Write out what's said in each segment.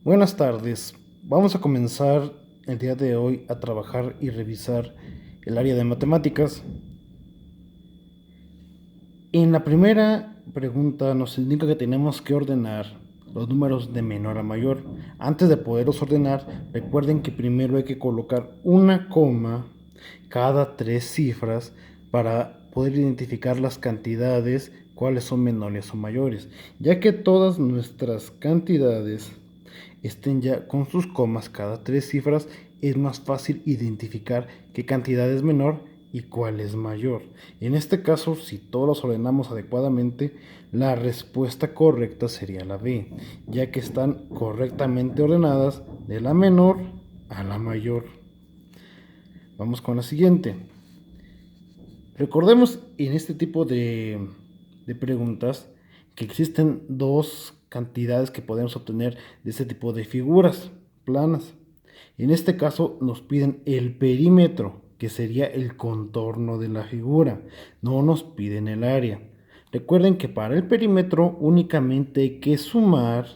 Buenas tardes. Vamos a comenzar el día de hoy a trabajar y revisar el área de matemáticas. En la primera pregunta nos indica que tenemos que ordenar los números de menor a mayor. Antes de poderlos ordenar, recuerden que primero hay que colocar una coma cada 3 cifras para poder identificar las cantidades, cuáles son menores o mayores, ya que todas nuestras cantidades estén ya con sus comas cada 3 cifras, es más fácil identificar qué cantidad es menor y cuál es mayor. En este caso, si todos los ordenamos adecuadamente, la respuesta correcta sería la B, ya que están correctamente ordenadas de la menor a la mayor. Vamos con la siguiente. Recordemos en este tipo de preguntas que existen dos cantidades que podemos obtener de este tipo de figuras planas. En este caso nos piden el perímetro, que sería el contorno de la figura. No nos piden el área. Recuerden que para el perímetro únicamente hay que sumar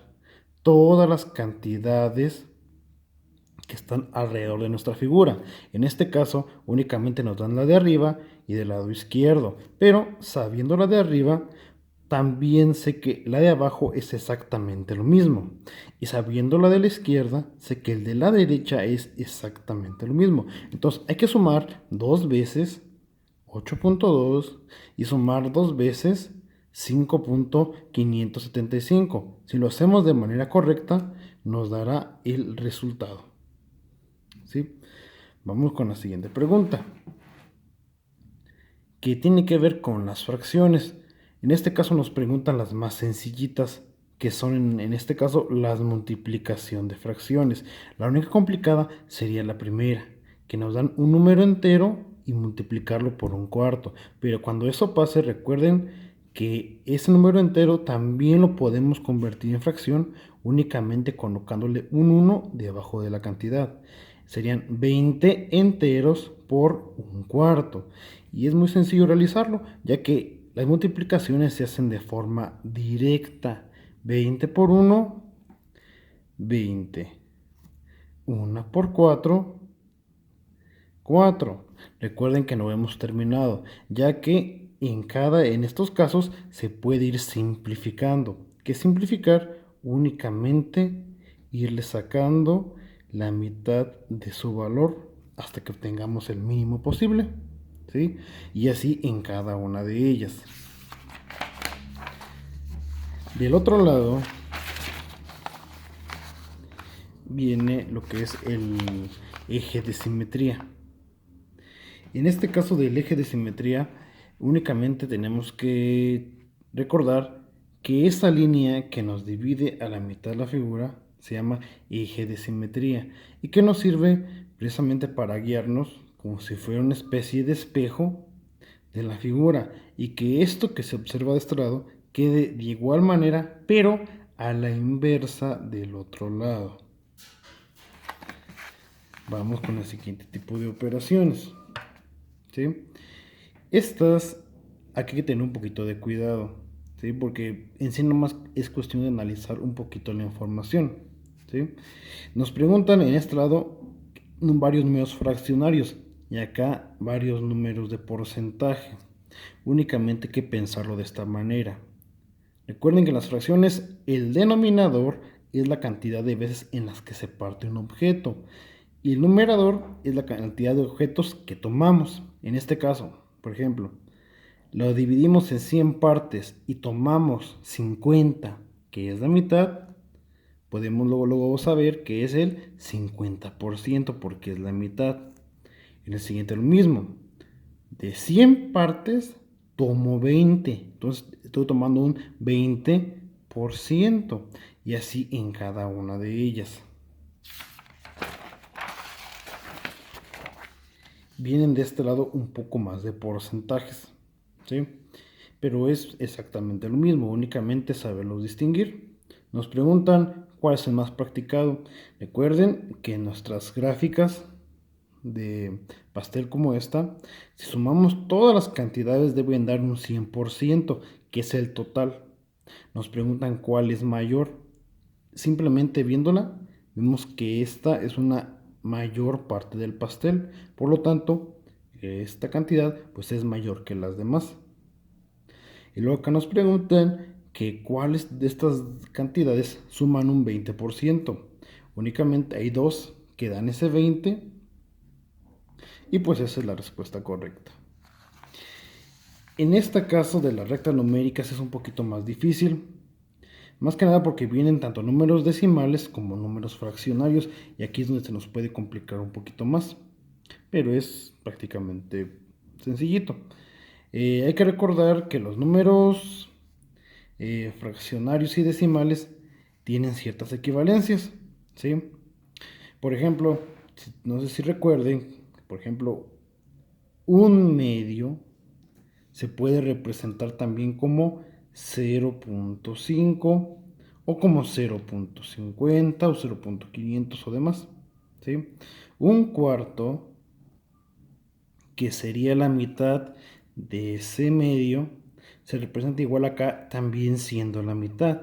todas las cantidades que están alrededor de nuestra figura. En este caso únicamente nos dan la de arriba y del lado izquierdo, pero sabiendo la de arriba, también sé que la de abajo es exactamente lo mismo. Y sabiendo la de la izquierda, sé que el de la derecha es exactamente lo mismo. Entonces hay que sumar dos veces 8.2 y sumar dos veces 5.575. Si lo hacemos de manera correcta, nos dará el resultado. ¿Sí? Vamos con la siguiente pregunta, que tiene que ver con las fracciones. En este caso nos preguntan las más sencillitas, que son en este caso las multiplicación de fracciones. La única complicada sería la primera, que nos dan un número entero y multiplicarlo por un cuarto. Pero cuando eso pase, recuerden que ese número entero también lo podemos convertir en fracción únicamente colocándole un 1 debajo de la cantidad. Serían 20 enteros por un cuarto. Y es muy sencillo realizarlo, ya que las multiplicaciones se hacen de forma directa. 20 por 1, 20. 1 por 4, 4. Recuerden que no hemos terminado, ya que en estos casos se puede ir simplificando. ¿Qué simplificar? Únicamente irle sacando la mitad de su valor hasta que obtengamos el mínimo posible. ¿Sí? Y así en cada una de ellas. Del otro lado viene lo que es el eje de simetría. En este caso del eje de simetría, únicamente tenemos que recordar que esa línea que nos divide a la mitad de la figura se llama eje de simetría y que nos sirve precisamente para guiarnos como si fuera una especie de espejo de la figura y que esto que se observa de este lado quede de igual manera pero a la inversa del otro lado. Vamos con el siguiente tipo de operaciones. ¿Sí? Estas hay que tener un poquito de cuidado, ¿sí? Porque en sí nomás es cuestión de analizar un poquito la información, ¿sí? Nos preguntan en este lado varios números fraccionarios y acá varios números de porcentaje. Únicamente hay que pensarlo de esta manera. Recuerden que en las fracciones el denominador es la cantidad de veces en las que se parte un objeto y el numerador es la cantidad de objetos que tomamos. En este caso, por ejemplo, lo dividimos en 100 partes y tomamos 50, que es la mitad, podemos luego saber que es el 50% porque es la mitad. En el siguiente lo mismo. De 100 partes tomo 20. Entonces estoy tomando un 20%. Y así en cada una de ellas. Vienen de este lado un poco más de porcentajes. ¿Sí? Pero es exactamente lo mismo, únicamente saberlos distinguir. Nos preguntan cuál es el más practicado. Recuerden que en nuestras gráficas de pastel como esta, si sumamos todas las cantidades deben dar un 100%, que es el total. Nos preguntan cuál es mayor. simplemente viéndola, vemos que esta es una mayor parte del pastel. Por lo tanto, esta cantidad pues es mayor que las demás. Y luego acá nos preguntan que cuáles de estas cantidades suman un 20%. Únicamente hay dos que dan ese 20 y pues esa es la respuesta correcta. En este caso de las rectas numéricas es un poquito más difícil. Más que nada porque vienen tanto números decimales como números fraccionarios y aquí es donde se nos puede complicar un poquito más. Pero es prácticamente sencillito. Hay que recordar que los números fraccionarios y decimales tienen ciertas equivalencias, ¿sí? Por ejemplo, no sé si recuerden, por ejemplo, un medio se puede representar también como 0.5 o como 0.50 o 0.500 o demás, ¿sí? Un cuarto, que sería la mitad de ese medio, se representa igual acá también siendo la mitad.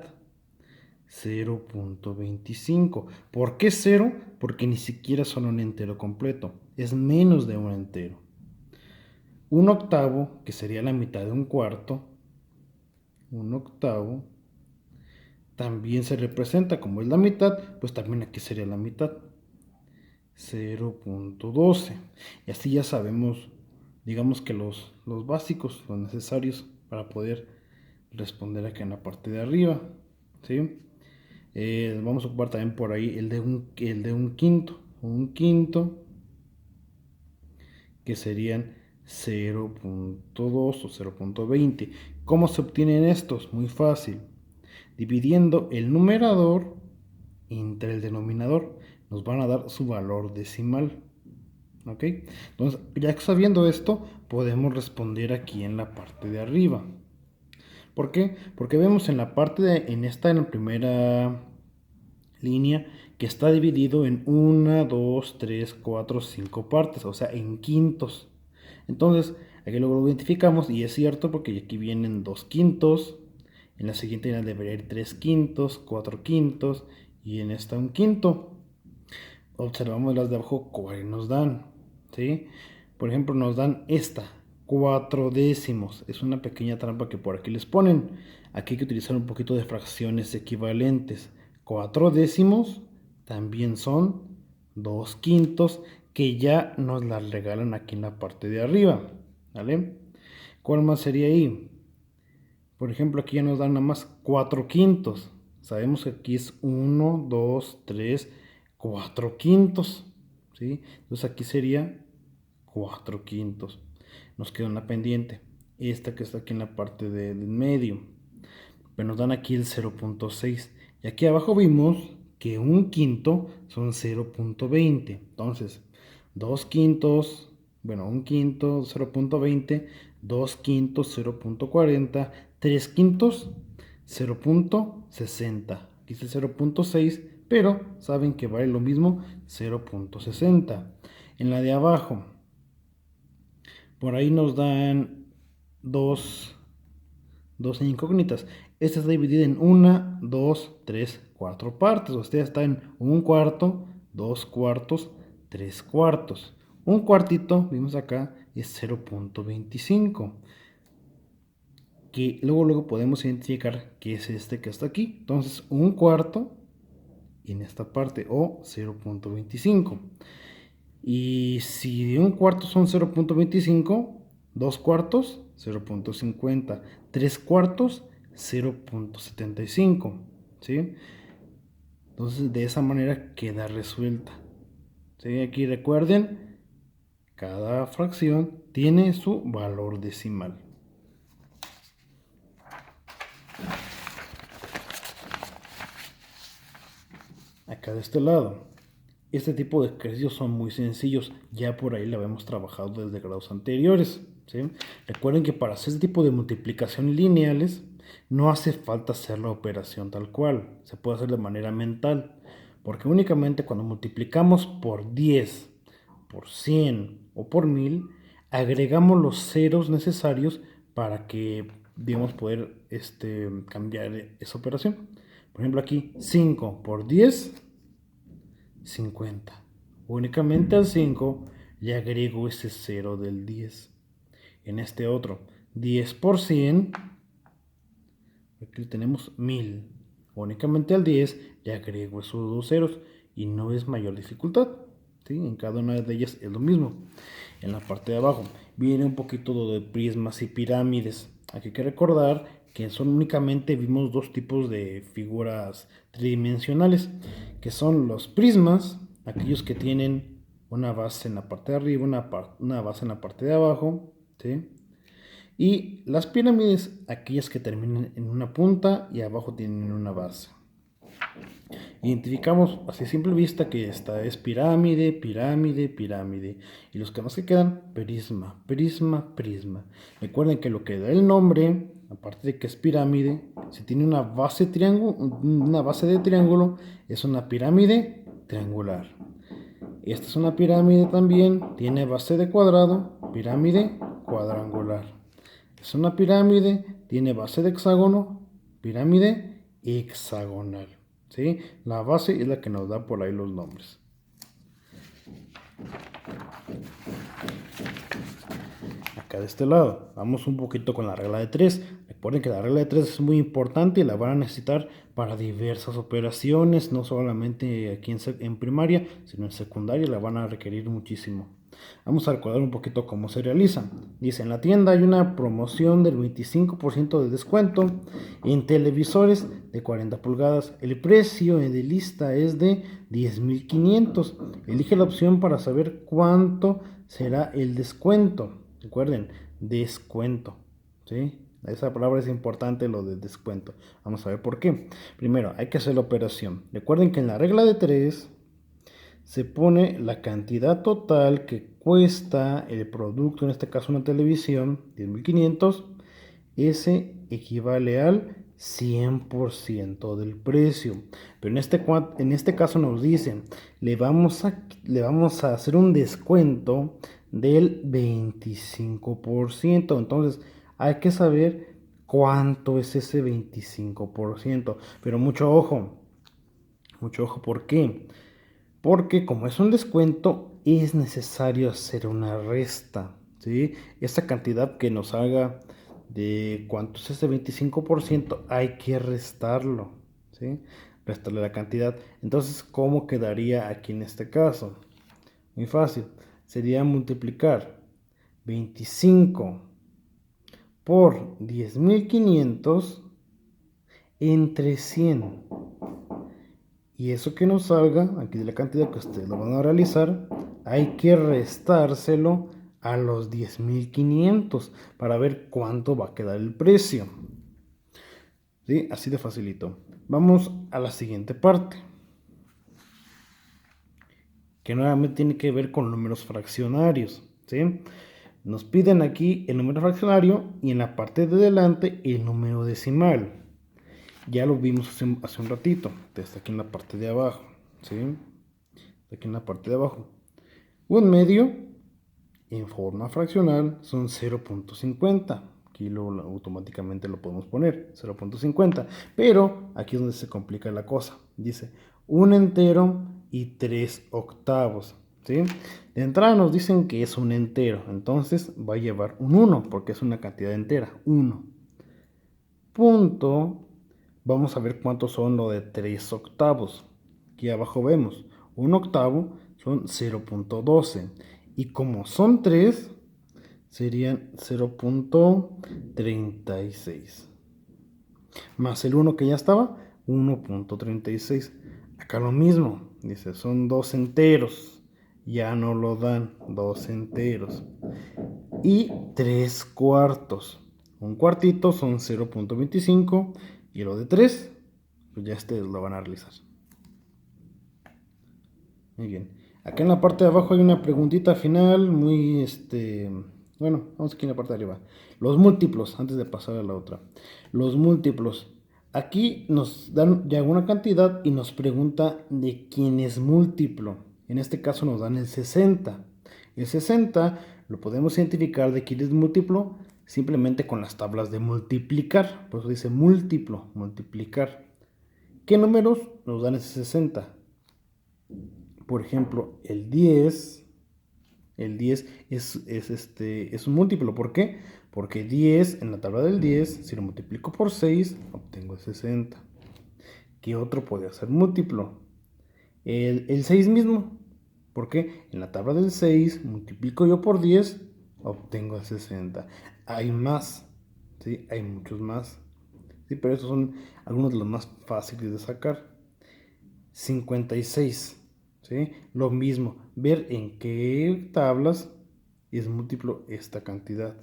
0.25. ¿Por qué 0? Porque ni siquiera son un entero completo. Es menos de un entero. Un octavo, que sería la mitad de un cuarto. Un octavo. También se representa como es la mitad, pues también aquí sería la mitad. 0.12. Y así ya sabemos, digamos que los básicos, los necesarios para poder responder acá en la parte de arriba. ¿Sí? Vamos a ocupar también por ahí el de un quinto. Un quinto que serían 0.2 o 0.20. ¿Cómo se obtienen estos? Muy fácil. Dividiendo el numerador entre el denominador nos van a dar su valor decimal. ¿Ok? Entonces, ya sabiendo esto, podemos responder aquí en la parte de arriba. ¿Por qué? Porque vemos en la parte en la primera línea que está dividido en 1, 2, 3, 4, 5 partes, o sea, en quintos. Entonces, aquí luego lo identificamos y es cierto porque aquí vienen 2 quintos, en la siguiente línea debería ir 3 quintos, 4 quintos y en esta un quinto. Observamos las de abajo cuáles nos dan, ¿sí? Por ejemplo, nos dan esta, 4 décimos. Es una pequeña trampa que por aquí les ponen. Aquí hay que utilizar un poquito de fracciones equivalentes. 4 décimos también son 2 quintos que ya nos las regalan aquí en la parte de arriba, ¿vale? ¿Cuál más sería ahí? Por ejemplo, aquí ya nos dan nada más 4 quintos. Sabemos que aquí es 1, 2, 3, 4 quintos, ¿sí? Entonces aquí sería 4 quintos. Nos queda una pendiente, esta que está aquí en la parte del medio. Pero nos dan aquí el 0.6. Y aquí abajo vimos que un quinto son 0.20. Entonces, 2 quintos, bueno, un quinto 0.20, 2 quintos 0.40, 3 quintos 0.60. Aquí es el 0.6, pero saben que vale lo mismo 0.60. En la de abajo, por ahí nos dan dos incógnitas. Esta está dividida en 1, 2, 3, 4 partes. O sea, está en un cuarto, 2 cuartos, 3 cuartos. Un cuartito, vimos acá, es 0.25. Que luego podemos identificar que es este que está aquí. Entonces, un cuarto en esta parte o 0.25. Y si de un cuarto son 0.25, dos cuartos 0.50, tres cuartos 0.75, ¿sí? Entonces de esa manera queda resuelta. ¿Sí? Aquí recuerden, cada fracción tiene su valor decimal. Acá de este lado, este tipo de ejercicios son muy sencillos, ya por ahí lo habíamos trabajado desde grados anteriores, ¿sí? Recuerden que para hacer este tipo de multiplicación lineales no hace falta hacer la operación tal cual, se puede hacer de manera mental, porque únicamente cuando multiplicamos por 10, por 100 o por 1000, agregamos los ceros necesarios para que, digamos, poder cambiar esa operación. Por ejemplo aquí 5 por 10, 50. Únicamente al 5 le agrego ese 0 del 10. En este otro, 10 por 100, aquí tenemos 1000. Únicamente al 10 le agrego esos dos ceros y no es mayor dificultad. ¿Sí? En cada una de ellas es lo mismo. En la parte de abajo viene un poquito de prismas y pirámides. Aquí hay que recordar que únicamente vimos dos tipos de figuras tridimensionales, que son los prismas, aquellos que tienen una base en la parte de arriba, una base en la parte de abajo, ¿sí? Y las pirámides, aquellas que terminan en una punta y abajo tienen una base. Identificamos así a simple vista que esta es pirámide, pirámide, pirámide. Y los que más se quedan, prisma, prisma, prisma. Recuerden que lo que da el nombre, aparte de que es pirámide, si tiene una base de triángulo, es una pirámide triangular. Esta es una pirámide también, tiene base de cuadrado, pirámide cuadrangular. Es una pirámide, tiene base de hexágono, pirámide hexagonal. ¿Sí? La base es la que nos da por ahí los nombres. Acá de este lado, vamos un poquito con la regla de 3. Recuerden que la regla de 3 es muy importante y la van a necesitar para diversas operaciones, no solamente aquí en primaria, sino en secundaria la van a requerir muchísimo. Vamos a recordar un poquito cómo se realiza. Dice, en la tienda hay una promoción del 25% de descuento en televisores de 40 pulgadas. El precio de lista es de 10,500. Elige la opción para saber cuánto será el descuento. Recuerden, descuento. ¿Sí? Esa palabra es importante, lo de descuento. Vamos a ver por qué. Primero, hay que hacer la operación. Recuerden que en la regla de 3 se pone la cantidad total que cuesta el producto, en este caso una televisión, 10,500. Ese equivale al 100% del precio. Pero en este caso nos dicen, le vamos a hacer un descuento del 25%. Entonces hay que saber cuánto es ese 25%. Pero mucho ojo, ¿por qué? Porque como es un descuento, es necesario hacer una resta, ¿sí? Esta cantidad que nos haga de cuánto es ese 25%, hay que restarlo, ¿sí? Restarle la cantidad. Entonces, ¿cómo quedaría aquí en este caso? Muy fácil. Sería multiplicar 25 por 10,500 entre 100. Y eso que nos salga, aquí de la cantidad que ustedes lo van a realizar, hay que restárselo a los 10,500 para ver cuánto va a quedar el precio. ¿Sí? Así de facilito. Vamos a la siguiente parte, que nuevamente tiene que ver con números fraccionarios. ¿Sí? Nos piden aquí el número fraccionario y en la parte de delante el número decimal. Ya lo vimos hace un ratito, desde aquí en la parte de abajo. ¿Sí? Aquí en la parte de abajo. Un medio en forma fraccional son 0,50. Aquí automáticamente lo podemos poner, 0,50. Pero aquí es donde se complica la cosa. Dice un entero y 3 octavos. ¿Sí? De entrada nos dicen que es un entero. Entonces va a llevar un 1 porque es una cantidad entera. 1. Punto. Vamos a ver cuántos son lo de 3 octavos. Aquí abajo vemos. Un octavo son 0,12. Y como son 3, serían 0,36. Más el 1 que ya estaba, 1,36. Acá lo mismo. Dice, son 2 enteros. Ya no lo dan, 2 enteros. Y 3 cuartos. Un cuartito son 0,25. Y lo de 3, pues ya ustedes lo van a realizar. Muy bien. Acá en la parte de abajo hay una preguntita final muy, bueno, vamos aquí en la parte de arriba. Los múltiplos, antes de pasar a la otra. Los múltiplos. Aquí nos dan ya una cantidad y nos pregunta de quién es múltiplo. En este caso nos dan el 60. El 60 lo podemos identificar de quién es múltiplo simplemente con las tablas de multiplicar. Por eso dice múltiplo, multiplicar. ¿Qué ¿Qué números nos dan ese 60? Por ejemplo, el 10 es un múltiplo. ¿Por qué? Porque 10 en la tabla del 10, si lo multiplico por 6, obtengo el 60. ¿Qué otro puede ser múltiplo? El 6 mismo. ¿Por qué? En la tabla del 6 multiplico yo por 10, obtengo el 60. Hay más, ¿sí? Hay muchos más. Sí, pero estos son algunos de los más fáciles de sacar. 56, ¿sí? Lo mismo, ver en qué tablas es múltiplo esta cantidad.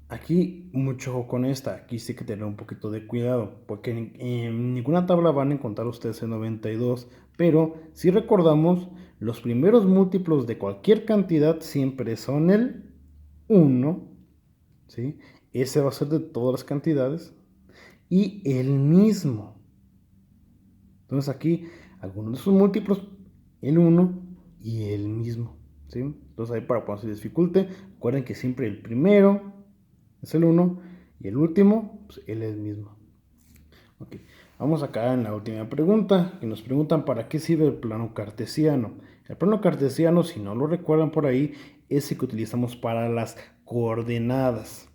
Aquí mucho ojo con esta, aquí sí que tener un poquito de cuidado, porque en ninguna tabla van a encontrar ustedes el 92, pero si recordamos, los primeros múltiplos de cualquier cantidad siempre son el 1, ¿sí? Ese va a ser de todas las cantidades, y el mismo. Entonces aquí, algunos de sus múltiplos, el 1 y el mismo, ¿sí? Entonces ahí para cuando se dificulte, recuerden que siempre el primero es el 1 y el último, pues él es el mismo. Okay. Vamos acá en la última pregunta, que nos preguntan para qué sirve el plano cartesiano. El plano cartesiano, si no lo recuerdan por ahí, es el que utilizamos para las coordenadas.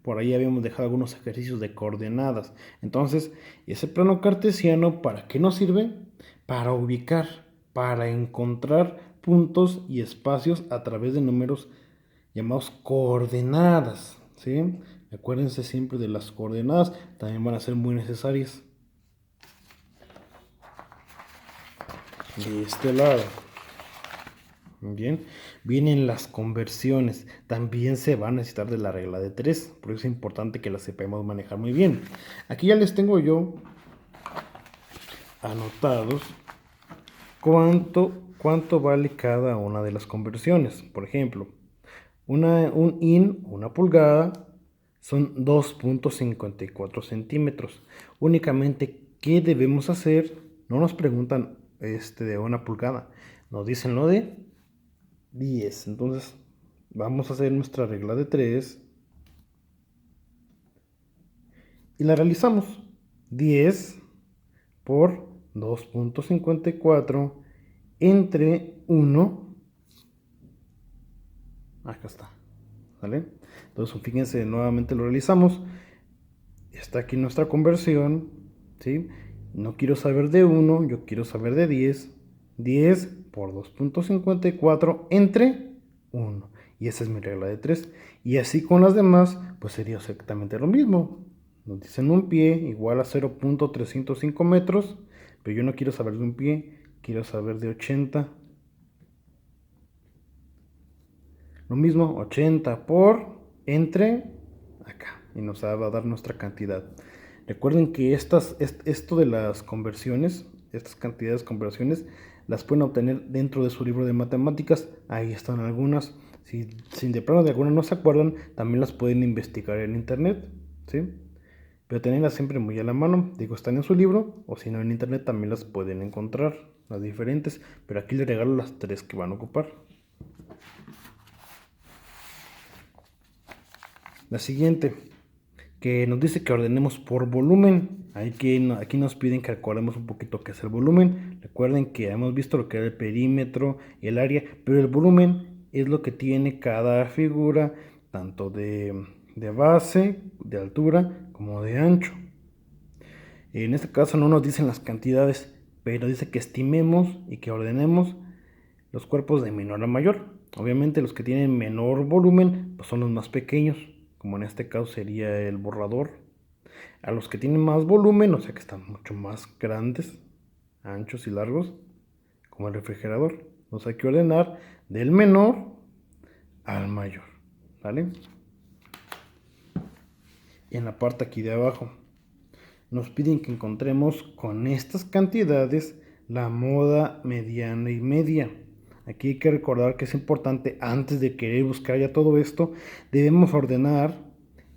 Por ahí habíamos dejado algunos ejercicios de coordenadas. Entonces, ese plano cartesiano, ¿para qué nos sirve? Para ubicar, para encontrar puntos y espacios a través de números llamados coordenadas, ¿sí? Acuérdense siempre de las coordenadas, también van a ser muy necesarias. De este lado. Bien, vienen las conversiones, también se va a necesitar de la regla de 3, por eso es importante que las sepamos manejar muy bien. Aquí ya les tengo yo anotados cuánto vale cada una de las conversiones. Por ejemplo, una pulgada son 2.54 centímetros. Únicamente, ¿qué debemos hacer? No nos preguntan de una pulgada, nos dicen lo de 10. Entonces, vamos a hacer nuestra regla de 3 y la realizamos. 10 por 2.54 entre 1. Acá está. ¿Vale? Entonces, fíjense, nuevamente lo realizamos. Está aquí nuestra conversión, ¿sí? No quiero saber de 1, yo quiero saber de 10. 10 por 2.54 entre 1. Y esa es mi regla de 3. Y así con las demás, pues sería exactamente lo mismo. Nos dicen un pie igual a 0.305 metros, pero yo no quiero saber de un pie, quiero saber de 80. Lo mismo, 80 por entre acá. Y nos va a dar nuestra cantidad. Recuerden que esto de las conversiones, estas cantidades de conversiones, las pueden obtener dentro de su libro de matemáticas. Ahí están algunas. Si de plano de algunas no se acuerdan, también las pueden investigar en internet, ¿sí? Pero tenerlas siempre muy a la mano. Digo, están en su libro, o si no en internet también las pueden encontrar, las diferentes. Pero aquí les regalo las 3 que van a ocupar. La siguiente, que nos dice que ordenemos por volumen. Aquí nos piden que recordemos un poquito qué es el volumen. Recuerden que hemos visto lo que era el perímetro, el área, pero el volumen es lo que tiene cada figura, tanto de base, de altura, como de ancho. En este caso no nos dicen las cantidades, pero dice que estimemos y que ordenemos los cuerpos de menor a mayor. Obviamente los que tienen menor volumen pues son los más pequeños, como en este caso sería el borrador. A los que tienen más volumen, o sea que están mucho más grandes, anchos y largos, como el refrigerador. Entonces hay que ordenar del menor al mayor, ¿vale? Y en la parte aquí de abajo nos piden que encontremos con estas cantidades la moda mediana y media. Aquí hay que recordar que es importante, antes de querer buscar ya todo esto, debemos ordenar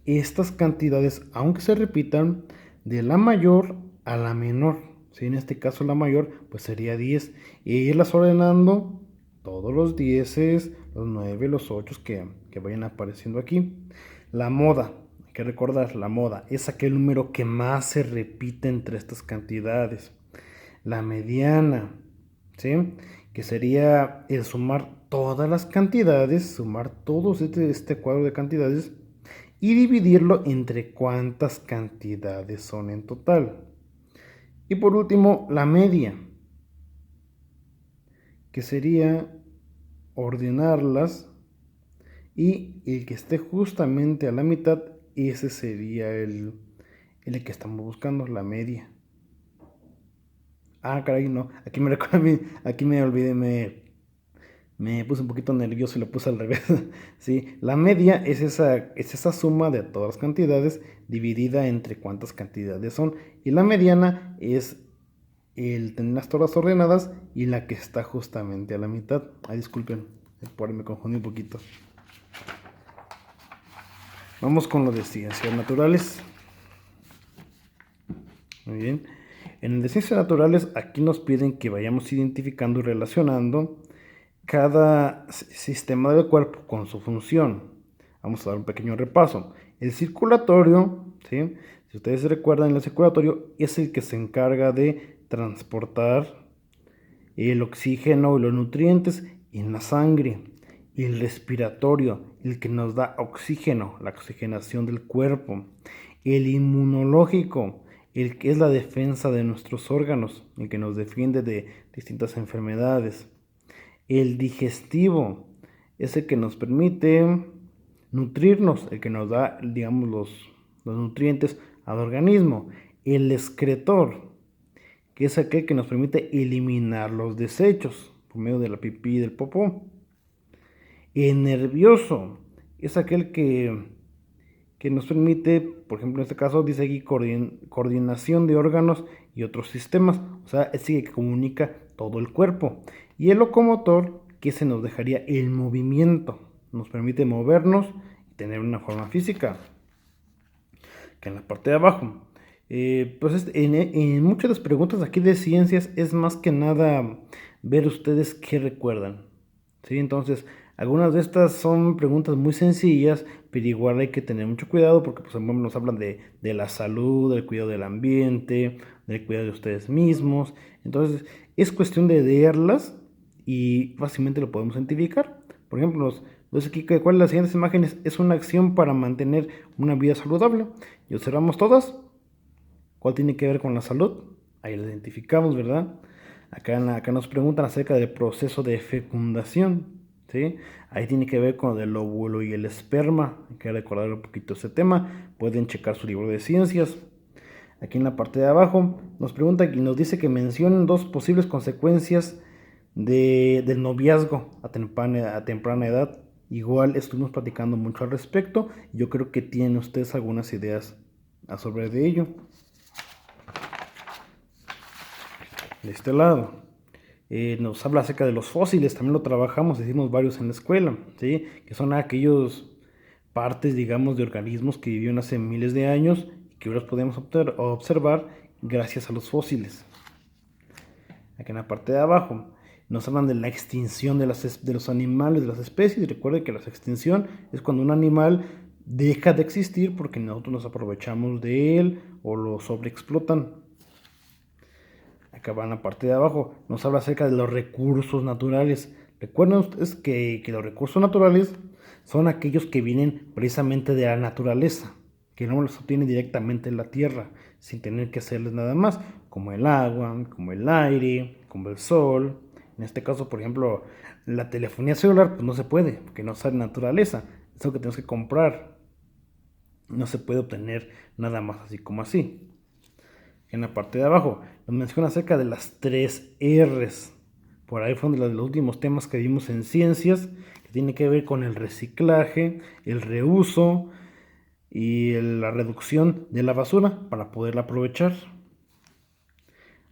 estas cantidades, aunque se repitan, de la mayor a la menor. Si en este caso la mayor, pues sería 10. E irlas ordenando todos los 10, los 9, los 8 que vayan apareciendo aquí. La moda, hay que recordar, la moda es aquel número que más se repite entre estas cantidades. La mediana, ¿sí? Que sería el sumar todas las cantidades, sumar todo este cuadro de cantidades y dividirlo entre cuántas cantidades son en total. Y por último, la media, que sería ordenarlas y el que esté justamente a la mitad, ese sería el que estamos buscando, la media. Ah, caray, no, aquí me recuerda, aquí me olvidé, me puse un poquito nervioso y lo puse al revés. Sí, la media es esa suma de todas las cantidades dividida entre cuántas cantidades son. Y la mediana es el tener las todas ordenadas y la que está justamente a la mitad. Ay, disculpen, por ahí me confundí un poquito. Vamos con lo de ciencias naturales. Muy bien. En el de ciencias naturales, aquí nos piden que vayamos identificando y relacionando cada sistema del cuerpo con su función. Vamos a dar un pequeño repaso. El circulatorio, ¿sí? Si ustedes recuerdan, el circulatorio es el que se encarga de transportar el oxígeno y los nutrientes en la sangre. El respiratorio, el que nos da oxígeno, la oxigenación del cuerpo. El inmunológico, el que es la defensa de nuestros órganos, el que nos defiende de distintas enfermedades. El digestivo es el que nos permite nutrirnos, el que nos da, digamos, los nutrientes al organismo. El excretor, que es aquel que nos permite eliminar los desechos por medio de la pipí y del popó. El nervioso es aquel que nos permite, por ejemplo, en este caso dice aquí coordinación de órganos y otros sistemas, o sea, es el que comunica todo el cuerpo. Y el locomotor, que se nos dejaría el movimiento, nos permite movernos y tener una forma física. Que en la parte de abajo, pues en muchas de las preguntas aquí de ciencias es más que nada ver ustedes qué recuerdan, ¿sí? Entonces, algunas de estas son preguntas muy sencillas, pero igual hay que tener mucho cuidado porque pues, nos hablan de la salud, del cuidado del ambiente, del cuidado de ustedes mismos. Entonces, es cuestión de leerlas y fácilmente lo podemos identificar. Por ejemplo, aquí, ¿cuál de las siguientes imágenes es una acción para mantener una vida saludable? Y observamos todas. ¿Cuál tiene que ver con la salud? Ahí la identificamos, ¿verdad? Acá nos preguntan acerca del proceso de fecundación, ¿sí? Ahí tiene que ver con el óvulo y el esperma. Hay que recordar un poquito ese tema. Pueden checar su libro de ciencias. Aquí en la parte de abajo nos pregunta y nos dice que mencionen dos posibles consecuencias del noviazgo a temprana edad. Igual estuvimos platicando mucho al respecto. Yo creo que tienen ustedes algunas ideas sobre de ello. De este lado nos habla acerca de los fósiles. También lo trabajamos, hicimos varios en la escuela, ¿sí? Que son aquellos partes, digamos, de organismos que vivieron hace miles de años y que ahora podemos observar gracias a los fósiles. Aquí en la parte de abajo nos hablan de la extinción de los animales, de las especies. Recuerden que la extinción es cuando un animal deja de existir porque nosotros nos aprovechamos de él o lo sobreexplotan. Acá va en la parte de abajo, nos habla acerca de los recursos naturales. Recuerden ustedes que los recursos naturales son aquellos que vienen precisamente de la naturaleza, que no los obtienen directamente en la tierra, sin tener que hacerles nada más, como el agua, como el aire, como el sol. En este caso, por ejemplo, la telefonía celular, pues no se puede, porque no sale de naturaleza, es algo que tenemos que comprar. No se puede obtener nada más así como así. En la parte de abajo nos menciona acerca de las 3 R's. Por ahí fueron de los últimos temas que vimos en ciencias, que tiene que ver con el reciclaje, el reuso y la reducción de la basura para poderla aprovechar.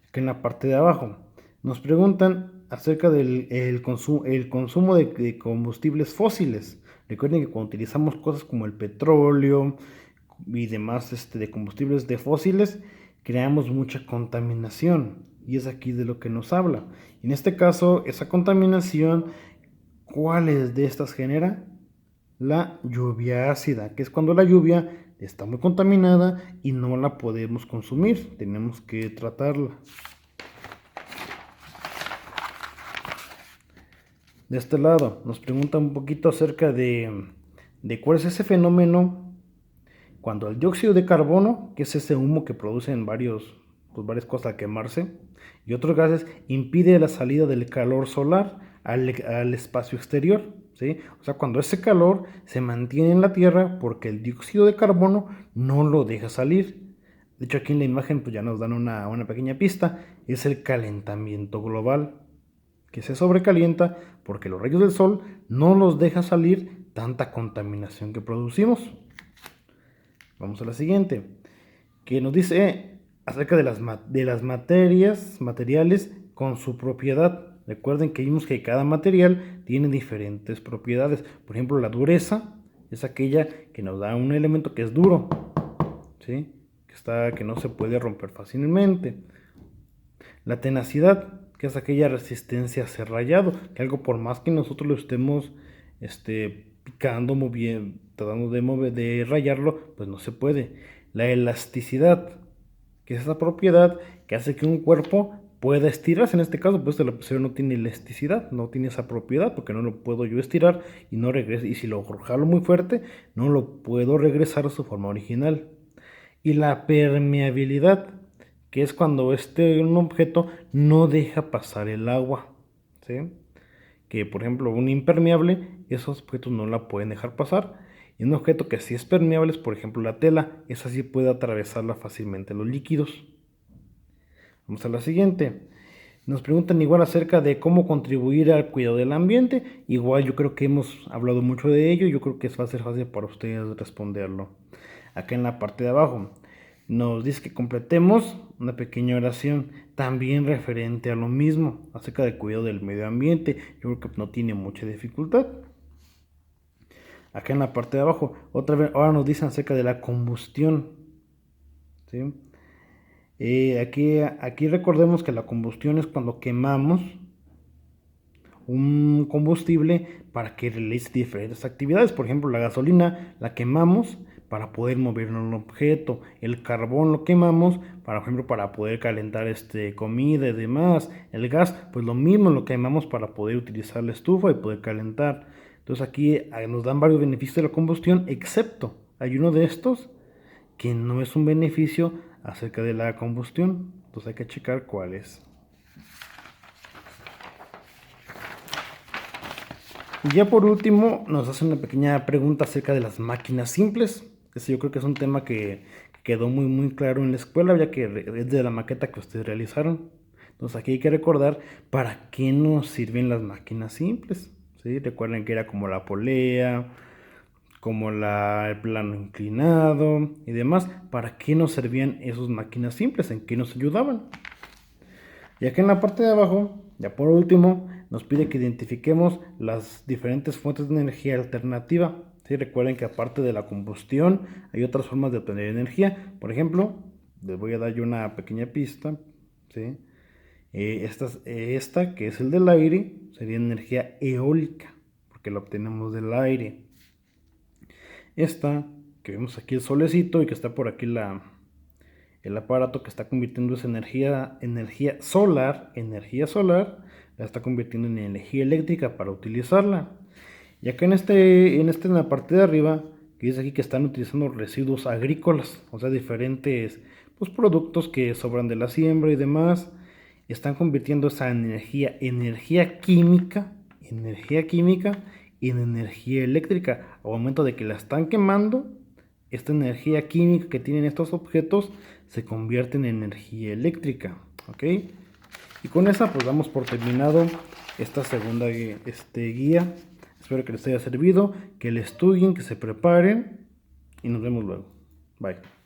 Aquí en la parte de abajo nos preguntan acerca del consumo de combustibles fósiles. Recuerden que cuando utilizamos cosas como el petróleo y demás de combustibles de fósiles, creamos mucha contaminación y es aquí de lo que nos habla. En este caso, esa contaminación, ¿cuáles de estas genera? La lluvia ácida, que es cuando la lluvia está muy contaminada y no la podemos consumir, tenemos que tratarla. De este lado nos pregunta un poquito acerca de cuál es ese fenómeno cuando el dióxido de carbono, que es ese humo que producen varias cosas al quemarse, y otros gases, impide la salida del calor solar al espacio exterior, ¿sí? O sea, cuando ese calor se mantiene en la Tierra porque el dióxido de carbono no lo deja salir. De hecho, aquí en la imagen pues ya nos dan una pequeña pista, es el calentamiento global, que se sobrecalienta porque los rayos del sol no nos deja salir tanta contaminación que producimos. Vamos a la siguiente, que nos dice acerca de las materiales con su propiedad. Recuerden que vimos que cada material tiene diferentes propiedades. Por ejemplo, la dureza es aquella que nos da un elemento que es duro, ¿sí? Que no se puede romper fácilmente. La tenacidad, que es aquella resistencia a ser rayado, que algo por más que nosotros lo estemos picando, moviendo, tratando de rayarlo, pues no se puede. La elasticidad, que es esa propiedad que hace que un cuerpo pueda estirarse. En este caso, pues el lapicero no tiene elasticidad, no tiene esa propiedad, porque no lo puedo yo estirar y no regresa. Y si lo jalo muy fuerte, no lo puedo regresar a su forma original. Y la permeabilidad, que es cuando un objeto no deja pasar el agua, ¿sí? Que por ejemplo un impermeable, esos objetos no la pueden dejar pasar. Y un objeto que sí es permeable es por ejemplo la tela, esa sí puede atravesarla fácilmente los líquidos. Vamos a la siguiente. Nos preguntan igual acerca de cómo contribuir al cuidado del ambiente. Igual yo creo que hemos hablado mucho de ello, yo creo que va a ser fácil para ustedes responderlo. Acá en la parte de abajo nos dice que completemos una pequeña oración también referente a lo mismo, acerca del cuidado del medio ambiente. Yo creo que no tiene mucha dificultad. Acá en la parte de abajo, otra vez, ahora nos dicen acerca de la combustión, ¿sí? Aquí recordemos que la combustión es cuando quemamos un combustible para que realice diferentes actividades. Por ejemplo, la gasolina la quemamos para poder mover un objeto. El carbón lo quemamos, por ejemplo, para poder calentar comida y demás. El gas, pues lo mismo lo quemamos para poder utilizar la estufa y poder calentar. Entonces aquí nos dan varios beneficios de la combustión, excepto hay uno de estos que no es un beneficio acerca de la combustión. Entonces hay que checar cuál es. Y ya por último nos hacen una pequeña pregunta acerca de las máquinas simples. Yo creo que es un tema que quedó muy claro en la escuela, ya que es de la maqueta que ustedes realizaron. Entonces aquí hay que recordar para qué nos sirven las máquinas simples, ¿sí? Recuerden que era como la polea, como el plano inclinado y demás. ¿Para qué nos servían esas máquinas simples? ¿En qué nos ayudaban? Y aquí en la parte de abajo, ya por último, nos pide que identifiquemos las diferentes fuentes de energía alternativa. ¿Sí? Recuerden que aparte de la combustión hay otras formas de obtener energía. Por ejemplo, les voy a dar yo una pequeña pista, ¿sí? Esta que es el del aire sería energía eólica, porque la obtenemos del aire. Esta que vemos aquí el solecito y que está por aquí el aparato que está convirtiendo esa energía solar, la está convirtiendo en energía eléctrica para utilizarla. Y acá en la parte de arriba, que dice aquí que están utilizando residuos agrícolas, o sea, diferentes productos que sobran de la siembra y demás, están convirtiendo esa energía química en energía eléctrica. Al momento de que la están quemando, esta energía química que tienen estos objetos se convierte en energía eléctrica, ¿ok? Y con esa pues damos por terminado esta segunda guía. Espero que les haya servido, que le estudien, que se preparen y nos vemos luego. Bye.